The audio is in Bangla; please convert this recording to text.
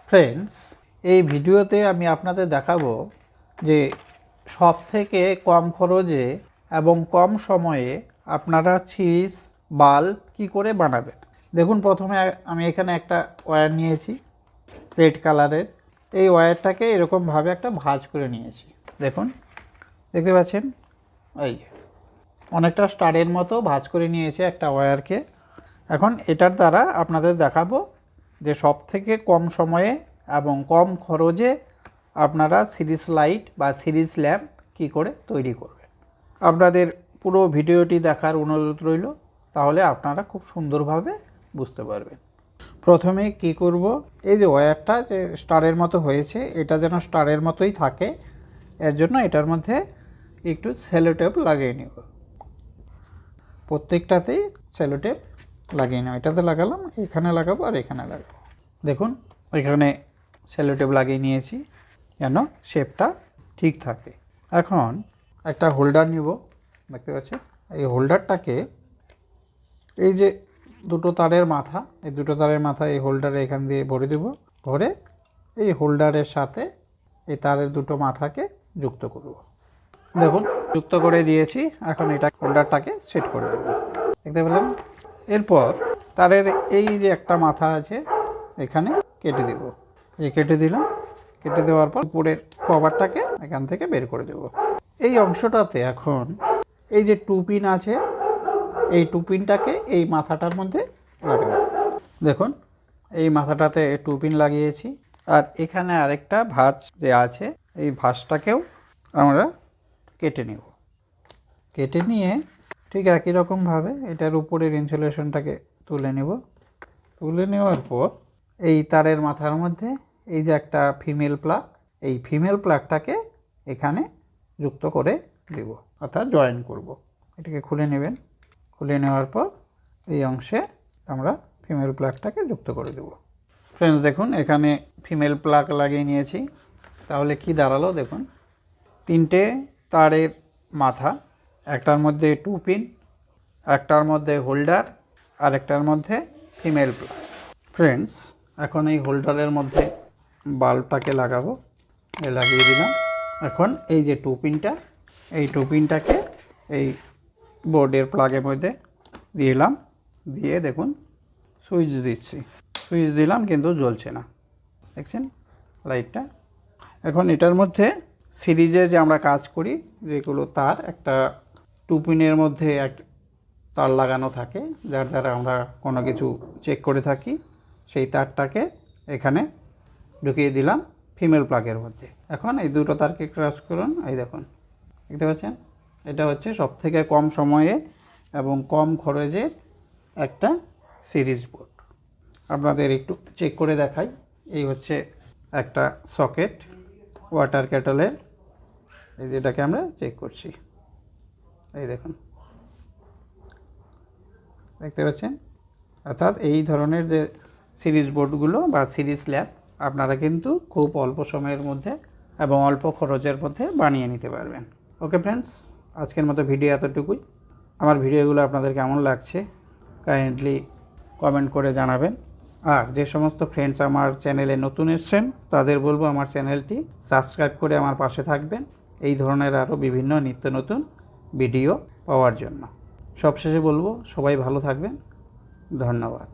ফ্রেন্ডস, এই ভিডিওতে আমি আপনাদের দেখাবো যে সবথেকে কম খরচে এবং কম সময়ে আপনারা সিরিজ বাল্ব কি করে বানাবেন। দেখুন, প্রথমে আমি এখানে একটা ওয়্যার নিয়েছি রেড কালারের। এই ওয়্যারটাকে এরকমভাবে একটা ভাঁজ করে নিয়েছি। দেখুন, দেখতে পাচ্ছেন, এই অনেকটা স্টারের মতো ভাঁজ করে নিয়েছে একটা ওয়্যারকে। এখন এটার দ্বারা আপনাদের দেখাবো যে সবথেকে কম সময়ে এবং কম খরচে আপনারা সিরিজ লাইট বা সিরিজ ল্যাম্প কী করে তৈরি করবেন। আপনাদের পুরো ভিডিওটি দেখার অনুরোধ রইল, তাহলে আপনারা খুব সুন্দরভাবে বুঝতে পারবেন। প্রথমে কি করব, এই যে ওয়্যারটা যে স্টারের মতো হয়েছে, এটা যেন স্টারের মতোই থাকে, এর জন্য এটার মধ্যে একটু সেলোটেপ লাগিয়ে নেব। প্রত্যেকটাতেই সেলোটেপ লাগিয়ে নেব। এটাতে লাগালাম, এখানে লাগাবো আর এখানে লাগাবো। দেখুন, এখানে সেলোটেপ লাগিয়ে নিয়েছি যেন শেপটা ঠিক থাকে। এখন একটা হোল্ডার নিব, দেখতে পাচ্ছেন। এই হোল্ডারটাকে এই যে দুটো তারের মাথা, এই দুটো তারের মাথা এই হোল্ডারে এখান দিয়ে ভরে দেব। ভরে এই হোল্ডারের সাথে এই তারের দুটো মাথাকে যুক্ত করব। দেখুন, যুক্ত করে দিয়েছি। এখন এটা হোল্ডারটাকে সেট করে দেব, দেখতে পেলেন। এরপর তারের এই যে একটা মাথা আছে এখানে কেটে দেব। এই কেটে দিলাম। কেটে দেওয়ার পর উপরের কভারটাকে এখান থেকে বের করে দেব। এই অংশটাতে এখন এই যে টু পিন আছে, এই টু পিনটাকে এই মাথাটার মধ্যে লাগাবো। দেখুন, এই মাথাটাতে টু পিন লাগিয়েছি। আর এখানে আরেকটা ভাঁজ যে আছে, এই ভাঁজটাকেও আমরা কেটে নেব। কেটে নিয়ে ঠিক একই রকমভাবে এটার উপরের ইনসুলেশনটাকে তুলে নেব। তুলে নেওয়ার পর এই তারের মাথার মধ্যে এই যে একটা ফিমেল প্লাগ, এই ফিমেল প্লাগটাকে এখানে যুক্ত করে দেব, অর্থাৎ জয়েন করব। এটাকে খুলে নেবেন। খুলে নেওয়ার পর এই অংশে আমরা ফিমেল প্লাগটাকে যুক্ত করে দেব। ফ্রেন্ডস, দেখুন এখানে ফিমেল প্লাগ লাগিয়ে নিয়েছি। তাহলে কি দাঁড়ালো দেখুন, তিনটে তারের মাথা, একটার মধ্যে টু পিন, একটার মধ্যে হোল্ডার, আর একটার মধ্যে ফিমেল প্লাগ। ফ্রেন্ডস, এখন এই হোল্ডারের মধ্যে বাল্বটাকে লাগাবো। লাগিয়ে দিলাম। এখন এই যে টু পিনটা, এই টু পিনটাকে এই বোর্ডের প্লাগের মধ্যে দিলাম। দিয়ে দেখুন সুইচ দিচ্ছি। সুইচ দিলাম কিন্তু জ্বলছে না, দেখছেন লাইটটা। এখন এটার মধ্যে সিরিজে যে আমরা কাজ করি, যেগুলো তার একটা টু পিনের মধ্যে এক তার লাগানো থাকে, যার দ্বারা আমরা কোনো কিছু চেক করে থাকি, সেই তারটাকে এখানে ঢুকিয়ে দিলাম ফিমেল প্লাগের মধ্যে। এখন এই দুটো তারকে ক্রস করুন, এই দেখুন, দেখতে পাচ্ছেন। এটা হচ্ছে সবথেকে কম সময়ে এবং কম খরচের একটা সিরিজ বোর্ড। আপনাদের একটু চেক করে দেখাই। এই হচ্ছে একটা সকেট ওয়াটার কেটলের, এই যেটাকে আমরা চেক করছি, এই দেখুন, দেখতে পাচ্ছেন। অর্থাৎ এই ধরনের যে সিরিজ বোর্ডগুলো বা সিরিজ ল্যাম্প আপনারা কিন্তু খুব অল্প সময়ের মধ্যে এবং অল্প খরচের মধ্যে বানিয়ে নিতে পারবেন। ওকে ফ্রেন্ডস, আজকের মতো ভিডিও এতটুকুই। আমার ভিডিওগুলো আপনাদের কেমন লাগছে কাইন্ডলি কমেন্ট করে জানাবেন। আর যে সমস্ত ফ্রেন্ডস আমার চ্যানেলে নতুন এসছেন তাদের বলবো আমার চ্যানেলটি সাবস্ক্রাইব করে আমার পাশে থাকবেন, এই ধরনের আরও বিভিন্ন নিত্য নতুন ভিডিও পাওয়ার জন্য। সবশেষে বলবো, সবাই ভালো থাকবেন। ধন্যবাদ।